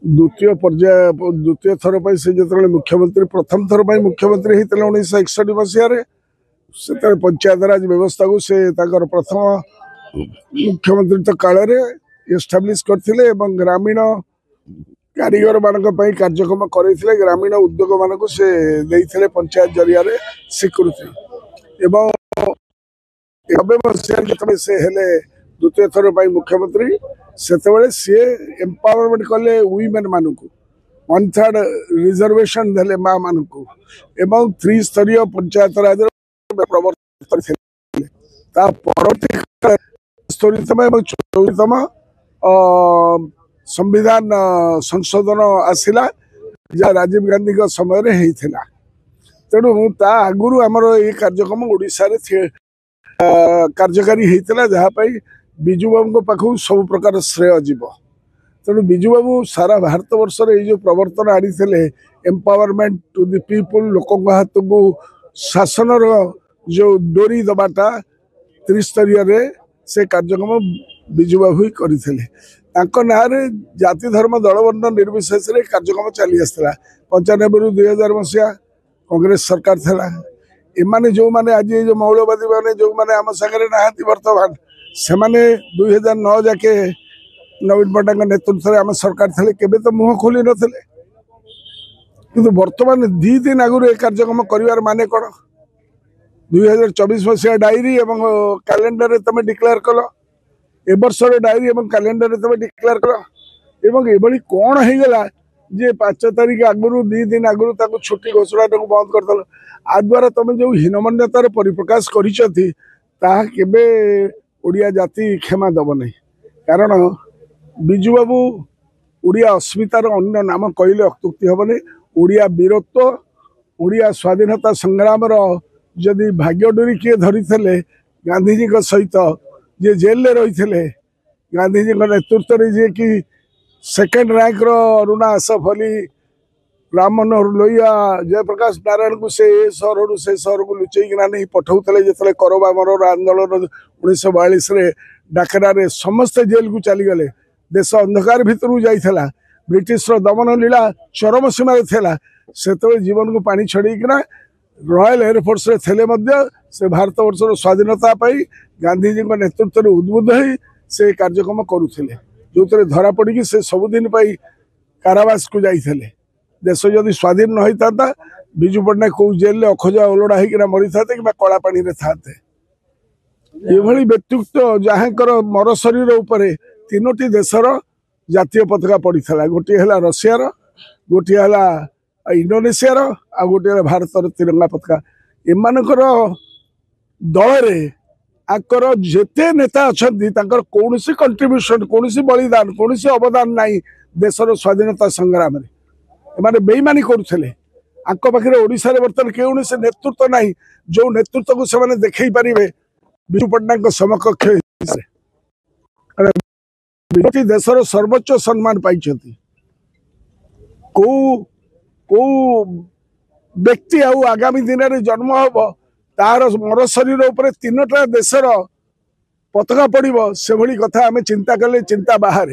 द्वितीय पर्याय द्वितीय थर पर से जो मुख्यमंत्री प्रथम थर पर मुख्यमंत्री होते 1961 मसीह से पंचायत राज व्यवस्था को से प्रथम मुख्यमंत्री काल एस्टाब्लिश करते ग्रामीण कारीगर मान कार्यक्रम करते ग्रामीण उद्योग मान से देते पंचायत जरिया स्वीकृति एवं 90 मसीह से हेले द्वितीय थर पर मुख्यमंत्री से सी एम्पावरमेंट कले वुमेन मान को 1/3 रिजर्वेशन देले माँ मान को एवं 3-स्तरीय पंचायत राज प्रवर्तन परवर्ती स्तरीतम एवं 24तम संविधान संशोधन आसला जहाँ राजीव गांधी समय तेणु ता आगुरी आमर ये कार्यक्रम ओडिशा रे कार्यकारी होता जहाँपाई बिजु बाबू पाखु सब प्रकार श्रेय जीव तेणु बिजु बाबू सारा भारत वर्ष जो प्रवर्तन आनी एम्पावरमेंट टू द पीपुल लोक हाथ को शासन जो डोरी दबाटा 3-स्तरीय से कार्यक्रम बिजु बाबू ही करते ना जाति धर्म दलवर्ण निर्विशेष कार्यक्रम चली आसला 95 ରୁ 2000 मसीहा कांग्रेस सरकार था एमाने जो माने आज जो मौलवादी माने जो माने आम सागर नहांती वर्तमान से माने 2009 जाके नवीन पट्टनायक नेतृत्व आम सरकार थे केबे तो मुह खोली नथिले किंतु वर्तमान 2 दिन आगुरी कार्यक्रम करिवार माने कोन 2024 मसीहा डायरी एवं कैलेंडर रे तमे डिक्लेयर कल ए वर्षर डायरी एवं कैलेंडर रे तमे डिक्लेयर कल एवं एभली कोन हे गेला जे 5 तारिख आगुरी 2 दिन आगुरी ताको छुट्टी घोषणा को बंद कर दल आ द्वारा तुम जो हीनमान्यतार परिप्रकाश करिसथि ताहा केबे ओडिया जाति क्षमा दब नहीं कारण बिजु बाबू ओडिया अस्मितार अन्य नाम कहले अत्युक्ति हेनी ओडिया वीरत्व ओडिया स्वाधीनता संग्राम जदि भाग्य डोरी किए धरी गांधीजी सहित जे जेल रही गांधीजी नेतृत्व में जी कि सेकेंड रैंक रुणा आसफ अली राम मनोहर लोहिया जयप्रकाश नारायण को से सहर को लुचेकिना नहीं पठाऊले जो करवा मरर आंदोलन 1942 डाकरा समस्ते जेल को चलीगले देश अंधकार भितर जाइला ब्रिटिश दमन लीला चरम सीमार था से जीवन को पानी छड़ेकिना रॉयल एयरफोर्स रे से भारत वर्षर स्वाधीनता पाई गांधीजी नेतृत्व में उद्बुद्ध हो से कार्यक्रम करुले जो धरा पड़ी से सबुदिन कारावास को जाइए देश जदि स्वाधीन न होता बिजु पट्टनायक कौ जेल अखोजा ओलड़ा होना मरी था कि कला पानी था ये व्यक्तित्व जहाँ मर शरीर उपर 3टी देशर जातीय पताका पड़ी गोटे है रशिया गोटे है इंडोनेशिया आ गोटे भारत तिरंगा पताका एमानकर दल आकर जेते नेता अच्छा कौन कंट्रीब्यूशन कौन बलिदान कौन अवदान नहीं देशर स्वाधीनता संग्राम में बेईमानी करुले पाखे ओडिशा रे बर्तमान कौन से नेतृत्व नहीं जो नेतृत्व को से देखई पारे बिजु पट्टनायक समकक्ष देशर सर्वोच्च सम्मान पाई को व्यक्ति आगामी दिन में जन्म हम तार मर शरीर उपर 3टा देशर पताका पड़ो से भली कथा आम चिंता कले चिंता बाहर